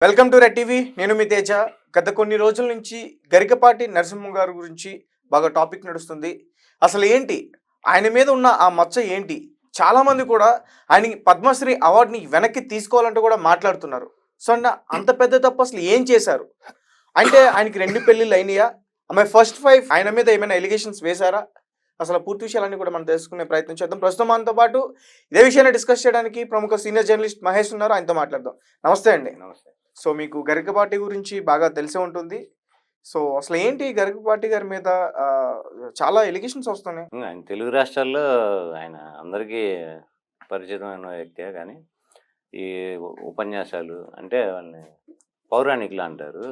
Welcome to red TV. నేను మీ తేజ. గత కొన్ని రోజుల నుంచి గరికపాటి నరసింహ గారి గురించి బాగా టాపిక్ నడుస్తుంది. అసలు ఏంటి ఆయన మీద ఉన్న ఆ మచ్చ ఏంటి? చాలామంది కూడా ఆయనకి పద్మశ్రీ అవార్డుని వెనక్కి తీసుకోవాలంటూ కూడా మాట్లాడుతున్నారు. సో అంత పెద్ద తప్పు అసలు ఏం చేశారు? అంటే ఆయనకి 2 పెళ్ళిళ్ళు అయినాయా? ఆమె ఫస్ట్ వైఫ్ ఆయన మీద ఏమైనా ఎలిగేషన్స్ వేశారా? అసలు పూర్తి విషయాలన్నీ కూడా మనం తెలుసుకునే ప్రయత్నం చేద్దాం. ప్రస్తుతం మనతో పాటు ఇదే విషయాన్ని డిస్కస్ చేయడానికి ప్రముఖ సీనియర్ జర్నలిస్ట్ మహేష్ ఉన్నారు. ఆయనతో మాట్లాడదాం. నమస్తే అండి. నమస్తే. సో మీకు గరికపాటి గురించి బాగా తెలిసే ఉంటుంది. సో అసలు ఏంటి గరికపాటి గారి మీద చాలా ఎలిగేషన్స్ వస్తున్నాయి. ఆయన తెలుగు రాష్ట్రాల్లో ఆయన అందరికీ పరిచితమైన వ్యక్తే. కానీ ఈ ఉపన్యాసాలు అంటే వాళ్ళని పౌరాణికులు అంటారు.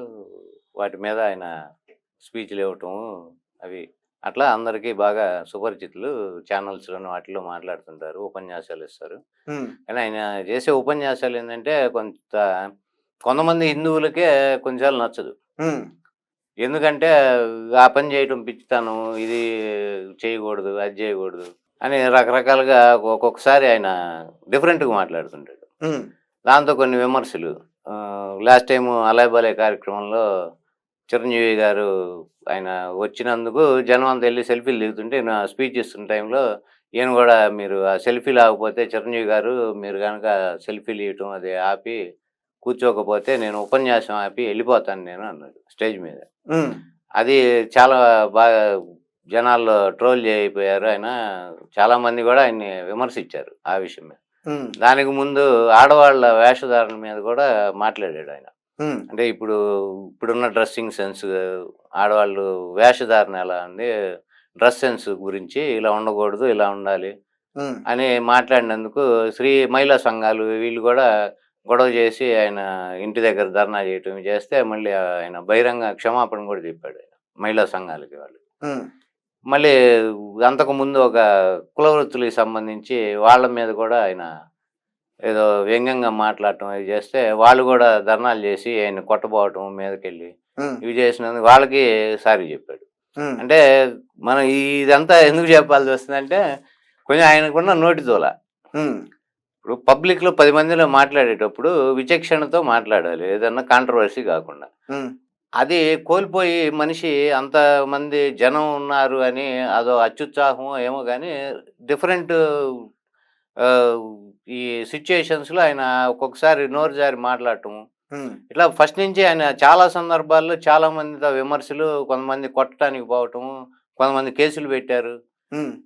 వాటి మీద ఆయన స్పీచ్లు ఇవ్వటం అవి అట్లా అందరికీ బాగా సుపరిచితులు. ఛానల్స్లోను వాటిలో మాట్లాడుతుంటారు, ఉపన్యాసాలు ఇస్తారు. కానీ ఆయన చేసే ఉపన్యాసాలు ఏంటంటే కొంతమంది హిందువులకే కొంచెం నచ్చదు. ఎందుకంటే ఆ పని చేయటం పిచ్చితనం, ఇది చేయకూడదు, అది చేయకూడదు అని రకరకాలుగా ఒక్కొక్కసారి ఆయన డిఫరెంట్గా మాట్లాడుతుంటాడు. దాంతో కొన్ని విమర్శలు. లాస్ట్ టైము అలాయ్ బాలయ్ కార్యక్రమంలో చిరంజీవి గారు ఆయన వచ్చినందుకు జనం అంతా వెళ్ళి సెల్ఫీలు దిగుతుంటే నా స్పీచ్ ఇస్తున్న టైంలో ఈయన కూడా మీరు ఆ సెల్ఫీ లేకపోతే చిరంజీవి గారు మీరు కనుక సెల్ఫీలు ఇవ్వటం అది ఆపి కూర్చోకపోతే నేను ఉపన్యాసం ఆపి వెళ్ళిపోతాను నేను అన్నాడు స్టేజ్ మీద. అది చాలా బాగా జనాల్లో ట్రోల్ అయిపోయారు. ఆయన చాలా మంది కూడా ఆయన్ని విమర్శించారు ఆ విషయం మీద. దానికి ముందు ఆడవాళ్ళ వేషధారణ మీద కూడా మాట్లాడాడు ఆయన. అంటే ఇప్పుడున్న డ్రెస్సింగ్ సెన్స్, ఆడవాళ్ళు వేషధారణ ఎలా ఉంది, డ్రెస్ సెన్స్ గురించి ఇలా ఉండకూడదు, ఇలా ఉండాలి అని మాట్లాడినందుకు మహిళా సంఘాలు వీళ్ళు కూడా గొడవ చేసి ఆయన ఇంటి దగ్గర ధర్నా చేయటం చేస్తే మళ్ళీ ఆయన బహిరంగ క్షమాపణ కూడా చెప్పాడు ఆయన మహిళా సంఘాలకి వాళ్ళు. మళ్ళీ అంతకుముందు ఒక కుల వృత్తులకు సంబంధించి వాళ్ళ మీద కూడా ఆయన ఏదో వ్యంగ్యంగా మాట్లాడటం అది చేస్తే వాళ్ళు కూడా ధర్నాలు చేసి ఆయన కొట్టబోవటం మీదకెళ్ళి ఇవి చేసినందుకు వాళ్ళకి సారీ చెప్పాడు. అంటే మనం ఇదంతా ఎందుకు చెప్పాల్సి వస్తుందంటే కొంచెం ఆయనకున్న నోటి తోల. ఇప్పుడు పబ్లిక్లో 10 మందిలో మాట్లాడేటప్పుడు విచక్షణతో మాట్లాడాలి, ఏదన్నా కాంట్రవర్సీ కాకుండా. అది కోల్పోయి మనిషి అంతమంది జనం ఉన్నారు అని అదో అత్యుత్సాహం ఏమో కానీ డిఫరెంట్ ఈ సిచ్యుయేషన్స్లో ఆయన ఒక్కొక్కసారి నోరు జారి మాట్లాడటము ఇట్లా ఫస్ట్ నుంచి ఆయన చాలా సందర్భాల్లో చాలా మందితో విమర్శలు, కొంతమంది కొట్టడానికి పోవటము, కొంతమంది కేసులు పెట్టారు.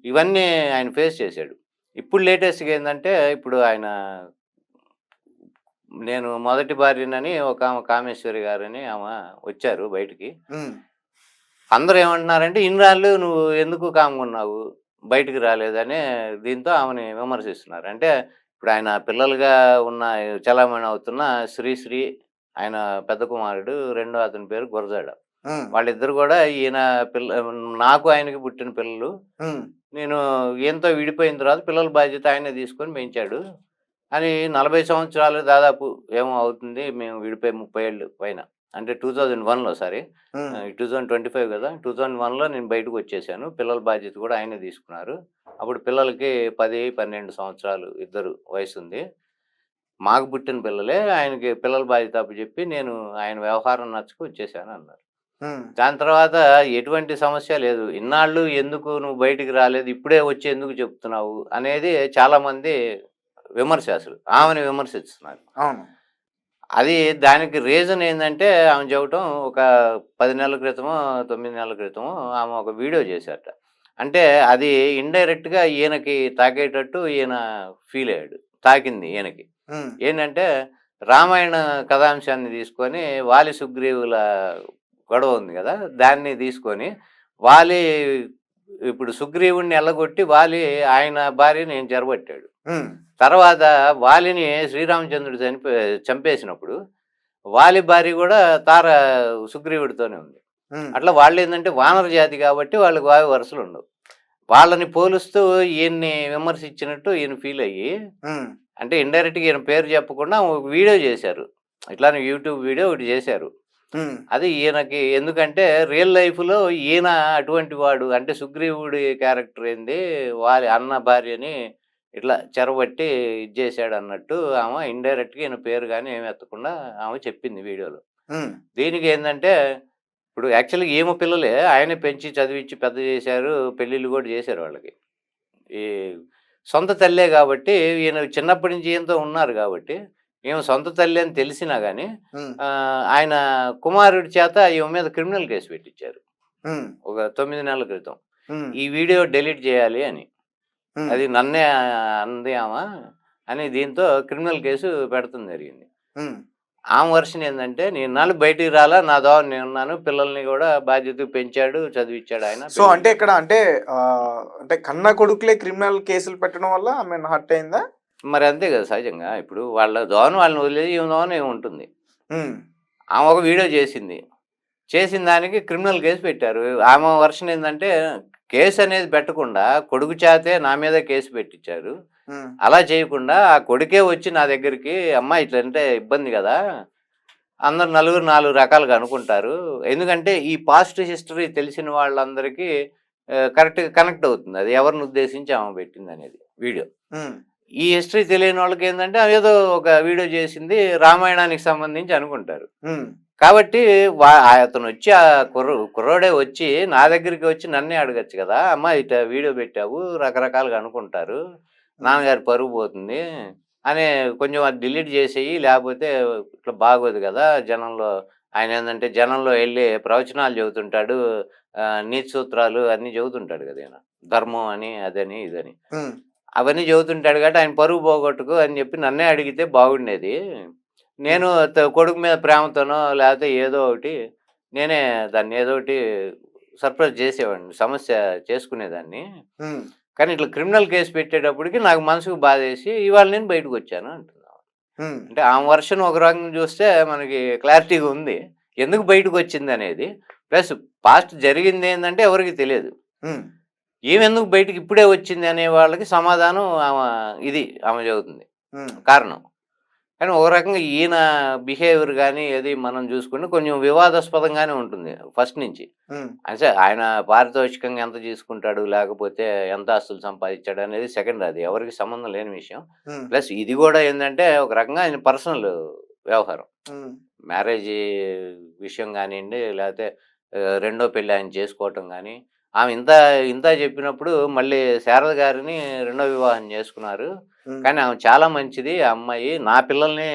ఇవన్నీ ఆయన ఫేస్ చేశాడు. ఇప్పుడు లేటెస్ట్గా ఏంటంటే ఇప్పుడు ఆయన నేను మొదటి భార్యనని ఒక ఆమె కామేశ్వరి గారని ఆమె వచ్చారు బయటికి. అందరూ ఏమంటున్నారంటే ఇన్నిరాళ్ళు నువ్వు ఎందుకు కాముకున్నావు, బయటికి రాలేదని దీంతో ఆమెని విమర్శిస్తున్నారు. అంటే ఇప్పుడు ఆయన పిల్లలుగా ఉన్న చలామణి అవుతున్న శ్రీశ్రీ ఆయన పెద్ద కుమారుడు, రెండో అతని పేరు గురజాడ. వాళ్ళిద్దరు కూడా ఈయన నాకు ఆయనకి పుట్టిన పిల్లలు. నేను ఈయనతో విడిపోయిన తర్వాత పిల్లల బాధ్యత ఆయనే తీసుకొని పెంచాడు అని 40 సంవత్సరాలు దాదాపు ఏమో అవుతుంది మేము విడిపోయి 30 ఏళ్ళు పైన. అంటే 2001లో 2025 కదా, 2001లో నేను బయటకు వచ్చేసాను. పిల్లల బాధ్యత కూడా ఆయనే తీసుకున్నారు. అప్పుడు పిల్లలకి 10-12 సంవత్సరాలు ఇద్దరు వయసు ఉంది. మాకు పుట్టిన పిల్లలే, ఆయనకి పిల్లల బాధ్యత అప్పచెప్పి నేను ఆయన వ్యవహారం నచ్చక వచ్చేసాను అన్నారు. దాని తర్వాత ఎటువంటి సమస్య లేదు. ఇన్నాళ్ళు ఎందుకు నువ్వు బయటికి రాలేదు, ఇప్పుడే వచ్చి ఎందుకు చెప్తున్నావు అనేది చాలా మంది విమర్శ, అసలు ఆమెను విమర్శిస్తున్నారు. అది దానికి రీజన్ ఏంటంటే ఆమె చెప్పటం ఒక 10 నెలల క్రితమో 9 నెలల క్రితమో ఆమె ఒక వీడియో చేశారట. అంటే అది ఇండైరెక్ట్గా ఈయనకి తాకేటట్టు ఈయన ఫీల్ అయ్యాడు. తాకింది ఈయనకి. ఏంటంటే రామాయణ కథాంశాన్ని తీసుకొని వాలి సుగ్రీవుల గొడవ ఉంది కదా, దాన్ని తీసుకొని వాలి ఇప్పుడు సుగ్రీవుడిని ఎల్లగొట్టి వాలి ఆయన భార్యని చెరబట్టాడు. తర్వాత వాలిని శ్రీరామచంద్రుడు చంపేసినప్పుడు వాలి భార్య కూడా తార సుగ్రీవుడితోనే ఉంది. అట్లా వాళ్ళు ఏంటంటే వానర జాతి కాబట్టి వాళ్ళకి వావి వరుసలు ఉండవు. వాళ్ళని పోలుస్తూ ఈయన్ని విమర్శించినట్టు ఈయన ఫీల్ అయ్యి అంటే ఇండైరెక్ట్గా ఈయన పేరు చెప్పకుండా ఒక వీడియో చేశారు. ఇట్లానే యూట్యూబ్ వీడియో ఒకటి చేశారు. అది ఈయనకి ఎందుకంటే రియల్ లైఫ్లో ఈయన అటువంటి వాడు, అంటే సుగ్రీవుడి క్యారెక్టర్ ఏంది, వారి అన్న భార్యని ఇట్లా చెరబట్టి ఇది చేశాడు అన్నట్టు ఆమె ఇండైరెక్ట్గా ఈయన పేరు కానీ ఏమి ఎత్తకుండా ఆమె చెప్పింది వీడియోలో. ఉమ్, దీనికి ఏంటంటే ఇప్పుడు యాక్చువల్గా ఈమె పిల్లలే ఆయనే పెంచి చదివించి పెద్ద చేశారు, పెళ్ళిళ్ళు కూడా చేశారు వాళ్ళకి. ఈ సొంత తల్లే కాబట్టి ఈయన చిన్నప్పటి నుంచి ఈయనతో ఉన్నారు కాబట్టి ఈమె సొంత తల్లి అని తెలిసినా కానీ ఉమ్, ఆయన కుమారుడి చేత ఈమె మీద క్రిమినల్ కేసు పెట్టించారు ఉమ్, ఒక 9 నెలల క్రితం. ఉమ్, ఈ వీడియో డెలీట్ చేయాలి అని. ఉమ్, అది నన్నే అంది ఆమె అని దీంతో క్రిమినల్ కేసు పెడతం జరిగింది. ఉమ్. ఆమె వర్షన్ ఏంటంటే నేను నాలుగు బయటికి రాలా, నా దోవ నేనున్నాను, పిల్లల్ని కూడా బాధ్యతగా పెంచాడు చదివించాడు ఆయన. సో అంటే ఇక్కడ అంటే అంటే కన్న కొడుకులే క్రిమినల్ కేసులు పెట్టడం వల్ల ఆమె హర్ట్ అయిందా? మరి అంతే కదా సహజంగా. ఇప్పుడు వాళ్ళ దోవను వాళ్ళని వదిలేసి ఈమె దోవన ఏమి ఉంటుంది. ఉమ్, ఆమె ఒక వీడియో చేసింది. చేసిన దానికి క్రిమినల్ కేసు పెట్టారు. ఆమె వర్షన్ ఏంటంటే కేసు అనేది పెట్టకుండా కొడుకు చేతే నా మీద కేసు పెట్టించారు. ఉమ్, అలా చేయకుండా ఆ కొడుకే వచ్చి నా దగ్గరికి అమ్మా ఇట్లంటే ఇబ్బంది కదా, అందరు నలుగురు 4 రకాలుగా అనుకుంటారు. ఎందుకంటే ఈ పాస్ట్ హిస్టరీ తెలిసిన వాళ్ళందరికీ కరెక్ట్‌గా కనెక్ట్ అవుతుంది. అది ఎవరిని ఉద్దేశించి ఆమె పెట్టిందనేది వీడియో. ఉమ్, ఈ హిస్టరీ తెలియని వాళ్ళకి ఏంటంటే ఆమె ఏదో ఒక వీడియో చేసింది రామాయణానికి సంబంధించి అనుకుంటారు. ఉమ్, కాబట్టి అతను వచ్చి ఆ కుర్రోడే వచ్చి నా దగ్గరికి వచ్చి నన్నే అడగచ్చు కదా, అమ్మ ఇట్లా వీడియో పెట్టావు రకరకాలుగా అనుకుంటారు, నాన్నగారి పరువు పోతుంది అని కొంచెం అది డిలీట్ చేసేయి, లేకపోతే ఇట్లా బాగోదు కదా జనంలో. ఆయన ఏంటంటే జనంలో వెళ్ళి ప్రవచనాలు చెబుతుంటాడు, నీతి సూత్రాలు అన్నీ చెబుతుంటాడు కదా ఆయన, ధర్మం అని అదని ఇదని ఉమ్, అవన్నీ చెబుతుంటాడు కాబట్టి ఆయన పరువు పోగొట్టుకు అని చెప్పి నన్నే అడిగితే బాగుండేది. నేను కొడుకు మీద ప్రేమతోనో లేకపోతే ఏదో ఒకటి నేనే దాన్ని ఏదో ఒకటి సర్ప్రైజ్ చేసేవాడిని, సమస్య చేసుకునేదాన్ని. ఉమ్, కానీ ఇట్లా క్రిమినల్ కేసు పెట్టేటప్పటికి నాకు మనసుకు బాధేసి ఇవాళ నేను బయటకు వచ్చాను అంటున్నాను. ఉమ్, అంటే ఆమె వర్షన్ ఒక రకంగా చూస్తే మనకి క్లారిటీగా ఉంది ఎందుకు బయటకు వచ్చింది అనేది. ప్లస్ పాస్ట్ జరిగింది ఏంటంటే ఎవరికి తెలియదు, ఉమ్, ఏమెందుకు బయటకు ఇప్పుడే వచ్చింది అనే వాళ్ళకి సమాధానం ఆమె ఇది ఆమె చెబుతుంది ఉమ్, కారణం. కానీ ఒక రకంగా ఈయన బిహేవియర్ కానీ అది మనం చూసుకుంటే కొంచెం వివాదాస్పదంగానే ఉంటుంది ఫస్ట్ నుంచి. ఉమ్, అంటే ఆయన పారితోషికంగా ఎంత తీసుకుంటాడు లేకపోతే ఎంత ఆస్తులు సంపాదించాడు అనేది సెకండ్, అది ఎవరికి సంబంధం లేని విషయం. ఉమ్, ప్లస్ ఇది కూడా ఏంటంటే ఒక రకంగా ఆయన పర్సనల్ వ్యవహారం, ఉమ్, మ్యారేజ్ విషయం కానివ్వండి లేకపోతే రెండో పెళ్ళి ఆయన చేసుకోవటం కానీ. ఆమె ఇంత ఇంత చెప్పినప్పుడు మళ్ళీ శారద గారిని రెండో వివాహం చేసుకున్నారు. ఉమ్. కానీ ఆమె చాలా మంచిది ఆ అమ్మాయి, నా పిల్లల్ని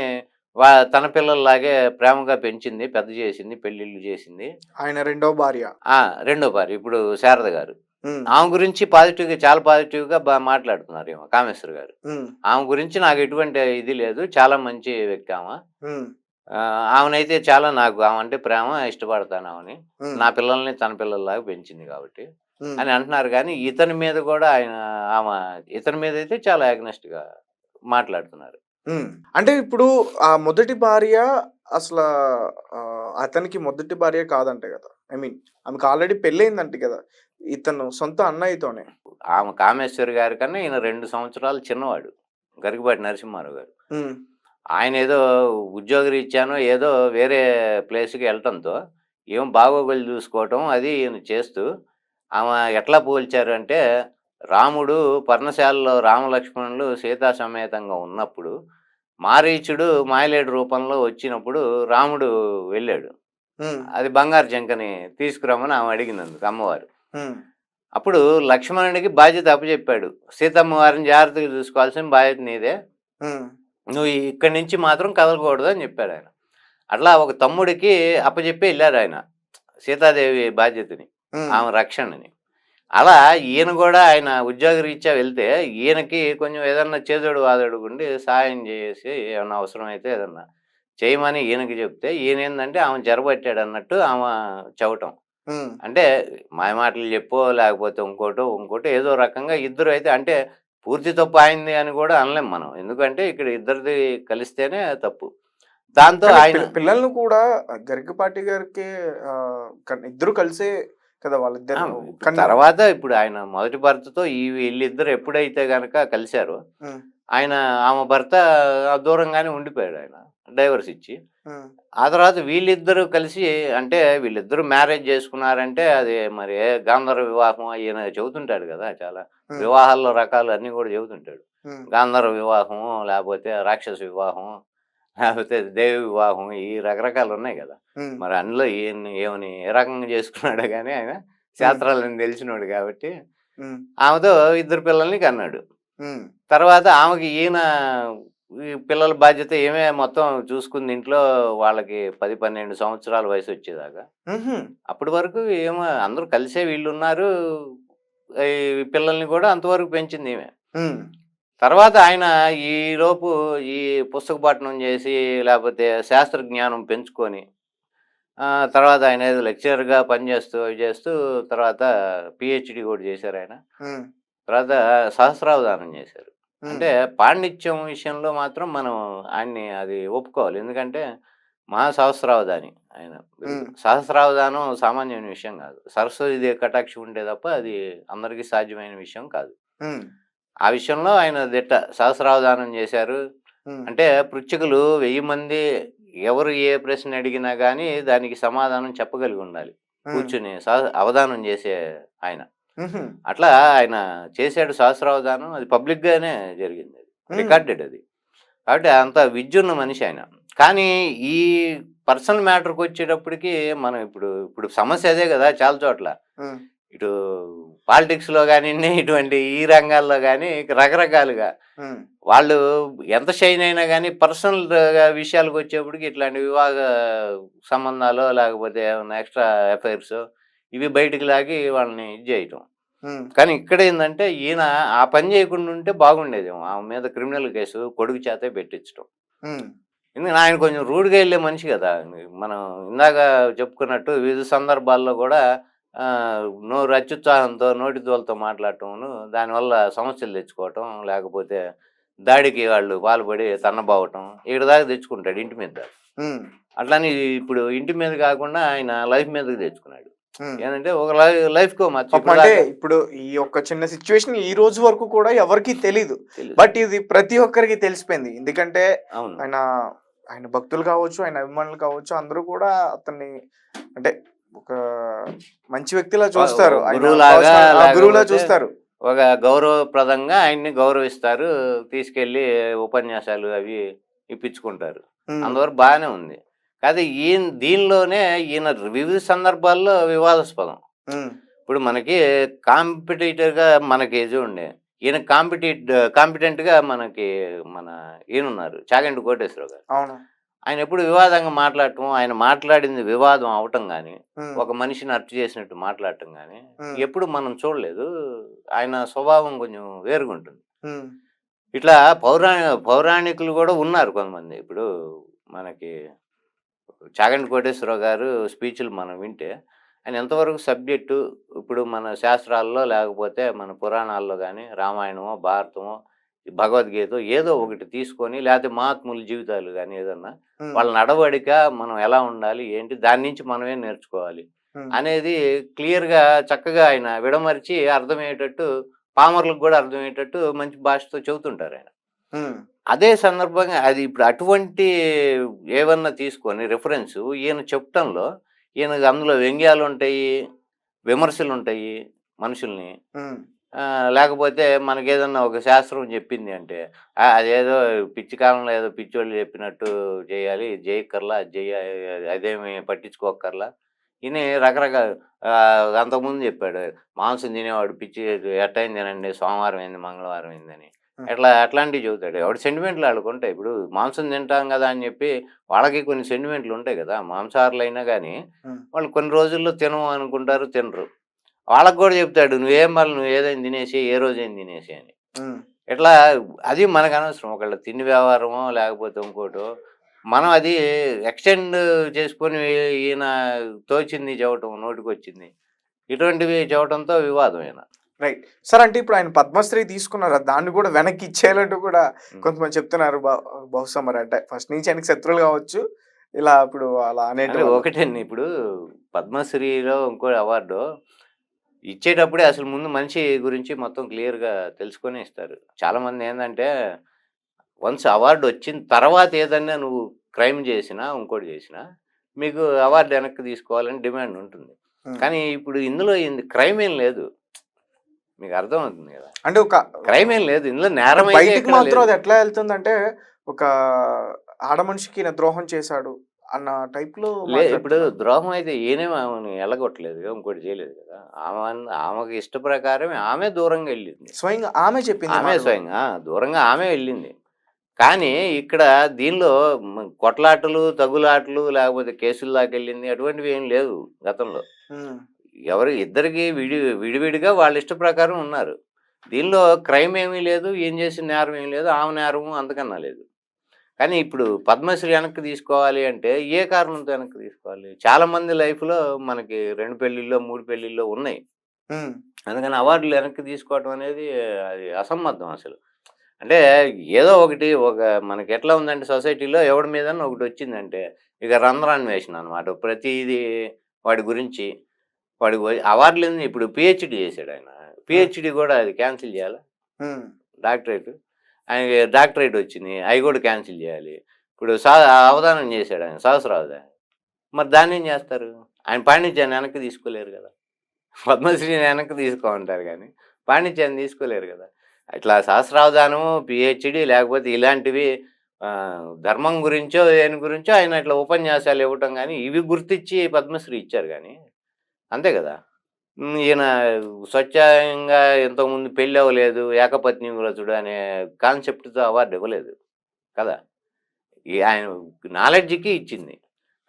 తన పిల్లల్లాగే ప్రేమగా పెంచింది, పెద్ద చేసింది, పెళ్ళిళ్ళు చేసింది. ఆయన రెండో భార్య. రెండో భార్య ఇప్పుడు శారద గారు. ఉమ్, ఆమె గురించి పాజిటివ్గా చాలా పాజిటివ్గా మాట్లాడుతున్నారు ఏమో కామేశ్వర్ గారు. ఉమ్, ఆమె గురించి నాకు ఎటువంటి ఇది లేదు, చాలా మంచి వ్యక్తి ఆమె. ఉమ్, ఆమెనైతే చాలా నాకు ఆమె అంటే ప్రేమ, ఇష్టపడతాను ఆమెని, ఉమ్, నా పిల్లల్ని తన పిల్లల్లాగా పెంచింది కాబట్టి ఉమ్, అని అంటున్నారు. కానీ ఇతని మీద కూడా ఆమె ఇతని మీద అయితే చాలా అగ్నెస్ట్గా మాట్లాడుతున్నారు. ఉమ్. అంటే ఇప్పుడు ఆ మొదటి భార్య అసలు అతనికి మొదటి భార్య కాదంట కదా, ఐ మీన్ ఆమెకు ఆల్రెడీ పెళ్ళయిందంట కదా ఇతను సొంత అన్నయ్యతోనే. ఆమె కామేశ్వరి గారి కన్నా ఈయన 2 సంవత్సరాలు చిన్నవాడు, గరికపాటి నరసింహారావు గారు. ఉమ్, ఆయన ఏదో ఉద్యోగరీత్యానో ఏదో వేరే ప్లేస్కి వెళ్ళటంతో ఏం బాగోగులు చూసుకోవటం అది ఈయన చేస్తూ ఆమె ఎట్లా పోల్చారు అంటే, రాముడు పర్ణశాలలో రామలక్ష్మణులు సీతా సమేతంగా ఉన్నప్పుడు మారీచుడు మాయలేడు రూపంలో వచ్చినప్పుడు రాముడు వెళ్ళాడు, ఉమ్, అది బంగారు జంకని తీసుకురమ్మని ఆమె అడిగినందుకు అమ్మవారు. ఉమ్, అప్పుడు లక్ష్మణుడికి బాధ్యత అప్పచెప్పాడు, సీతమ్మ వారిని జాగ్రత్తగా చూసుకోవాల్సిన బాధ్యత నీదే, ఉమ్, నువ్వు ఇక్కడి నుంచి మాత్రం కదలకూడదు అని చెప్పాడు ఆయన. అట్లా ఒక తమ్ముడికి అప్పచెప్పి వెళ్ళారు ఆయన సీతాదేవి బాధ్యతని, ఉమ్, ఆమె రక్షణని. అలా ఈయన కూడా ఆయన ఉద్యోగరీత్యా వెళ్తే ఈయనకి కొంచెం ఏదన్నా చేదోడు వాదోడు ఉండి సాయం చేసి ఏమన్నా అవసరమైతే ఏదన్నా చేయమని ఈయనకి చెప్తే ఈయన ఏంటంటే ఆమె జరబట్టాడు అన్నట్టు ఆమె చెప్పటం. ఉమ్, అంటే మాయమాటలు చెప్పో లేకపోతే ఇంకోటో ఏదో రకంగా ఇద్దరు అయితే, అంటే పూర్తి తప్పు అయింది అని కూడా అనలేం మనం, ఎందుకంటే ఇక్కడ ఇద్దరిది కలిస్తేనే తప్పు. దాంతో కానీ ఆయన పిల్లల్ని కూడా గరికపాటి గారికి ఇద్దరు కలిసే కదా వాళ్ళిద్దరు తర్వాత ఇప్పుడు ఆయన మొదటి భర్తతో వీళ్ళిద్దరు ఎప్పుడైతే గనక కలిశారో ఉమ్, ఆయన ఆమె భర్త దూరంగానే ఉండిపోయాడు, ఆయన డైవర్స్ ఇచ్చి. ఉమ్, ఆ తర్వాత వీళ్ళిద్దరూ కలిసి, అంటే వీళ్ళిద్దరూ మ్యారేజ్ చేసుకున్నారంటే అది మరి గాంధర్వ వివాహం ఈయన చెబుతుంటాడు కదా, చాలా ఉమ్, వివాహాల్లో రకాలు అన్నీ కూడా చెబుతుంటాడు. గాంధర్వ వివాహం, లేకపోతే రాక్షస వివాహం, లేకపోతే దేవి వివాహం, ఈ రకరకాలు ఉన్నాయి కదా. మరి అందులో ఏమని ఏ రకంగా చేసుకున్నాడో కానీ ఆయన శాస్త్రాలని తెలిసినోడు కాబట్టి ఆమెతో 2 పిల్లల్ని కన్నాడు. తర్వాత ఆమెకి ఈయన ఈ పిల్లల బాధ్యత ఏమే మొత్తం చూసుకుంది ఇంట్లో. వాళ్ళకి 10-12 సంవత్సరాల వయసు వచ్చేదాకా. అప్పటి వరకు ఏమో అందరూ కలిసే వీళ్ళున్నారు. ఈ పిల్లల్ని కూడా అంతవరకు పెంచింది ఈమె. తర్వాత ఆయన ఈలోపు ఈ పుస్తక పఠనం చేసి, లేకపోతే శాస్త్ర జ్ఞానం పెంచుకొని, తర్వాత ఆయన ఏదో లెక్చరర్గా పనిచేస్తూ చేస్తూ తర్వాత పిహెచ్డి కూడా చేశారు ఆయన. తర్వాత సహస్రావధానం చేశారు. అంటే పాండిత్యం విషయంలో మాత్రం మనం ఆయన్ని అది ఒప్పుకోవాలి. ఎందుకంటే మహాసహస్రావధాని ఆయన. సహస్రావధానం సామాన్యమైన విషయం కాదు. సరస్వతి కటాక్షం ఉంటే తప్ప అది అందరికీ సాధ్యమైన విషయం కాదు. ఆ విషయంలో ఆయన దిట్ట. సహస్రావధానం చేశారు. అంటే పృచ్ఛకులు 1000 మంది ఎవరు ఏ ప్రశ్న అడిగినా కానీ దానికి సమాధానం చెప్పగలిగి ఉండాలి కూర్చుని అవధానం చేసే ఆయన. అట్లా ఆయన చేశాడు సహస్రావధానం. అది పబ్లిక్ గానే జరిగింది, అది రికార్డెడ్ అది. కాబట్టి అంత విద్యున్న మనిషి ఆయన. కానీ ఈ పర్సనల్ మ్యాటర్కి వచ్చేటప్పటికి మనం ఇప్పుడు సమస్య అదే కదా చాలా చోట్ల. ఇటు పాలిటిక్స్ లో కానివ్వండి, ఇటువంటి ఈ రంగాల్లో కానీ రకరకాలుగా వాళ్ళు ఎంత షైన్ అయినా కానీ పర్సనల్ విషయాలకు వచ్చేప్పటికి ఇట్లాంటి వివాహ సంబంధాలు, లేకపోతే ఏమైనా ఎక్స్ట్రా అఫైర్స్ ఇవి బయటికి లాగి వాళ్ళని ఇది చేయటం. కానీ ఇక్కడ ఏంటంటే ఈయన ఆ పని చేయకుండా ఉంటే బాగుండేదేమో. ఆమె మీద క్రిమినల్ కేసు కొడుకు చేతే పెట్టించడం. ఎందుకంటే ఆయన కొంచెం రూడ్గా వెళ్ళే మనిషి కదా. మనం ఇందాక చెప్పుకున్నట్టు వివిధ సందర్భాల్లో కూడా నోరు అత్యుత్సాహంతో నోటి దోలతో మాట్లాడటం, దానివల్ల సమస్యలు తెచ్చుకోవటం, లేకపోతే దాడికి వాళ్ళు పాల్పడి తన్నబావటం, ఇక్కడ దాకా తెచ్చుకుంటాడు ఇంటి మీద. అట్లాని ఇప్పుడు ఇంటి మీద కాకుండా ఆయన లైఫ్ మీదకి తెచ్చుకున్నాడు. ఏంటంటే ఒక లైఫ్ కో అంటే ఇప్పుడు ఈ ఒక్క చిన్న సిచ్యువేషన్ ఈ రోజు వరకు కూడా ఎవరికి తెలీదు. బట్ ఇది ప్రతి ఒక్కరికి తెలిసిపోయింది. ఎందుకంటే ఆయన భక్తులు కావచ్చు, ఆయన అభిమానులు కావచ్చు, అందరూ కూడా అతన్ని అంటే ఒక మంచి వ్యక్తిలా చూస్తారు, గురువులా చూస్తారు. ఒక గౌరవప్రదంగా ఆయన్ని గౌరవిస్తారు, తీసుకెళ్లి ఉపన్యాసాలు అవి ఇప్పించుకుంటారు. అందువరకు బాగానే ఉంది. కాదు దీనిలోనే ఈయన వివిధ సందర్భాల్లో వివాదాస్పదం. ఇప్పుడు మనకి కాంపిటేటర్గా మనకి చూడండి, ఈయన కాంపిటెంట్గా మనకి ఈయనున్నారు చాగంటి కోటేశ్వరరావు గారు. ఆయన ఎప్పుడు వివాదంగా మాట్లాడటం, ఆయన మాట్లాడింది వివాదం అవటం కానీ, ఒక మనిషిని అర్చు చేసినట్టు మాట్లాడటం కానీ ఎప్పుడు మనం చూడలేదు. ఆయన స్వభావం కొంచెం వేరుగా ఉంటుంది. ఇట్లా పౌరాణికులు కూడా ఉన్నారు కొంతమంది. ఇప్పుడు మనకి చాగంటి కోటేశ్వరరావు గారు స్పీచ్లు మనం వింటే ఆయన ఎంతవరకు సబ్జెక్టు, ఇప్పుడు మన శాస్త్రాల్లో లేకపోతే మన పురాణాల్లో కానీ రామాయణమో భారతమో భగవద్గీత ఏదో ఒకటి తీసుకొని, లేకపోతే మహాత్ముల జీవితాలు కానీ ఏదన్నా వాళ్ళ నడవడిక మనం ఎలా ఉండాలి ఏంటి దాని నుంచి మనమే నేర్చుకోవాలి అనేది క్లియర్గా చక్కగా ఆయన విడమర్చి అర్థమయ్యేటట్టు, పామర్లకు కూడా అర్థమయ్యేటట్టు మంచి భాషతో చెబుతుంటారు ఆయన. అదే సందర్భంగా అది ఇప్పుడు అటువంటి ఏమన్నా తీసుకొని రిఫరెన్స్ ఈయన చెప్పటంలో ఈయనకు అందులో వ్యంగ్యాలు ఉంటాయి, విమర్శలు ఉంటాయి మనుషుల్ని. లేకపోతే మనకి ఏదన్నా ఒక శాస్త్రం చెప్పింది అంటే అదేదో పిచ్చి కాలంలో ఏదో పిచ్చోళ్ళు చెప్పినట్టు చేయాలి, చేయక్కర్లా, అదేమి పట్టించుకోక్కర్లా. ఈయన రకరకాల అంతకుముందు చెప్పాడు మాంసం తినేవాడు పిచ్చి ఎట్టయింది తినండి, సోమవారం అయింది మంగళవారం అయిందని. అట్లాంటివి చెబుతాడు. ఎవడు సెంటిమెంట్లు ఆడుకుంటాయి. ఇప్పుడు మాంసం తింటాం కదా అని చెప్పి వాళ్ళకి కొన్ని సెంటిమెంట్లు ఉంటాయి కదా. మాంసాహారులు అయినా కానీ వాళ్ళు కొన్ని రోజుల్లో తినము అనుకుంటారు, తినరు. వాళ్ళకు కూడా చెప్తాడు నువ్వు ఏదైనా తినేసి ఏ రోజైనా తినేసి అని. ఇట్లా అది మనకు అనవసరం. ఒకళ్ళ తిండి వ్యవహారమో లేకపోతే ఇంకోటో మనం అది ఎక్స్టెండ్ చేసుకొని ఈయన తోచింది చెప్పటం, నోటికి వచ్చింది ఇటువంటివి చెప్పడంతో వివాదం ఆయన. Right sir. అంటే ఇప్పుడు ఆయన పద్మశ్రీ తీసుకున్నారు, దాన్ని కూడా వెనక్కి ఇచ్చేయాలంటూ కూడా కొంతమంది చెప్తున్నారు. బహుశా మరి అంటే ఫస్ట్ నుంచి ఆయనకి శత్రువులు కావచ్చు ఇలా ఇప్పుడు అలా అనేది ఒకటండి. ఇప్పుడు పద్మశ్రీలో ఇంకో అవార్డు ఇచ్చేటప్పుడే అసలు ముందు మనిషి గురించి మొత్తం క్లియర్గా తెలుసుకొని ఇస్తారు. చాలామంది ఏంటంటే వన్స్ అవార్డు వచ్చిన తర్వాత ఏదన్నా నువ్వు క్రైమ్ చేసినా ఇంకోటి చేసినా మీకు అవార్డు వెనక్కి తీసుకోవాలని డిమాండ్ ఉంటుంది. కానీ ఇప్పుడు ఇందులో క్రైమ్ ఏం లేదు. మీకు అర్థమవుతుంది కదా. అంటే ఒక క్రైమ్ ఏం లేదు ఇందులో, నేరం అయితే బయటికి ఎక్కడా మాత్రం లేదు. అది ఎట్లా వెళ్తుందంటే ఒక ఆడ మనిషికి ఈయన ద్రోహం చేశాడు అన్న టైప్ లో ఇప్పుడు మాట్లాడుతున్నారు. ద్రోహం అయితే ఈయనేమో ఆమెను ఎలగొట్టలేదు కదా, ఇంకోటి చేయలేదు కదా. ఆమెకి ఇష్ట ప్రకారం ఆమె దూరంగా వెళ్ళింది. స్వయంగా ఆమె చెప్పింది ఈ ఆమె మాటలు. స్వయంగా దూరంగా ఆమె వెళ్ళింది. కానీ ఇక్కడ దీనిలో కొట్లాటలు, తగులాటలు లేకపోతే కేసుల దాకా వెళ్ళింది అటువంటివి ఏం లేదు గతంలో. ఉమ్, ఎవరు ఇద్దరికి విడివిడిగా వాళ్ళ ఇష్ట ప్రకారం ఉన్నారు. దీనిలో క్రైమ్ ఏమీ లేదు, ఏం చేసిన నేరం ఏమీ లేదు, ఆమె నేరము అంతకన్నా లేదు. కానీ ఇప్పుడు పద్మశ్రీ వెనక్కి తీసుకోవాలి అంటే ఏ కారణంతో వెనక్కి తీసుకోవాలి? చాలా మంది లైఫ్‌లో మనకి 2 పెళ్ళిళ్ళో, 3 పెళ్ళిళ్ళో ఉన్నాయి. ఉమ్, అందుకని అవార్డులు వెనక్కి తీసుకోవడం అనేది అది అసంబద్ధం అసలు. అంటే ఏదో ఒకటి మనకి ఎట్లా ఉందంటే సొసైటీలో ఎవడి మీదన్నా ఒకటి వచ్చిందంటే ఇక రంధ్రాన్వేషణ అనమాట. ప్రతీది వాడి గురించి అవార్డులు ఇప్పుడు పీహెచ్‌డీ చేసాడు ఆయన. పీహెచ్‌డీ కూడా అది క్యాన్సిల్ చేయాలా? ఉమ్, డాక్టరేట్. ఆయనకి డాక్టరేట్ వచ్చింది. అవి కూడా క్యాన్సిల్ చేయాలి. ఇప్పుడు అవధానం చేశాడు ఆయన సహస్రావధానం. మరి దాన్నేం చేస్తారు? ఆయన పాండిత్యాన్ని వెనక్కి తీసుకోలేరు కదా. పద్మశ్రీని వెనక్కి తీసుకోమంటారు కానీ పాండిత్యాన్ని తీసుకోలేరు కదా. ఇట్లా సహస్రావధానము, పీహెచ్‌డీ లేకపోతే ఇలాంటివి ధర్మం గురించో, దేని గురించో ఆయన ఇట్లా ఉపన్యాసాలు ఇవ్వటం కానీ ఇవి గుర్తిచ్చి పద్మశ్రీ ఇచ్చారు కానీ అంతే కదా. ఈయన స్వచ్ఛంగా ఇంతకుముందు పెళ్ళి అవ్వలేదు, ఏకపత్ని వ్రతుడు అనే కాన్సెప్ట్‌తో అవార్డు ఇవ్వలేదు కదా. ఆయన నాలెడ్జ్‌కి ఇచ్చింది.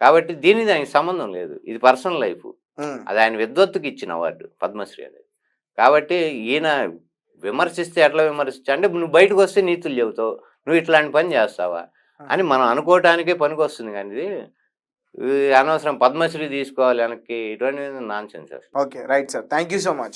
కాబట్టి దీనికి దానికి సంబంధం లేదు. ఇది పర్సనల్ లైఫ్. ఉమ్. అది ఆయన విద్వత్తుకి ఇచ్చిన అవార్డు పద్మశ్రీ అనేది. కాబట్టి ఈయన విమర్శిస్తే ఎట్లా విమర్శించా అంటే నువ్వు బయటకు వస్తే నీతులు చెబుతావు, నువ్వు ఇట్లాంటి పని చేస్తావా అని మనం అనుకోవటానికే పనికొస్తుంది కానీ ఇది అనవసరం పద్మశ్రీ తీసుకోవాలి వెనక్కి, ఇటువంటి నాన్‌సెన్స్ అసలు. Okay right sir, thank you so much.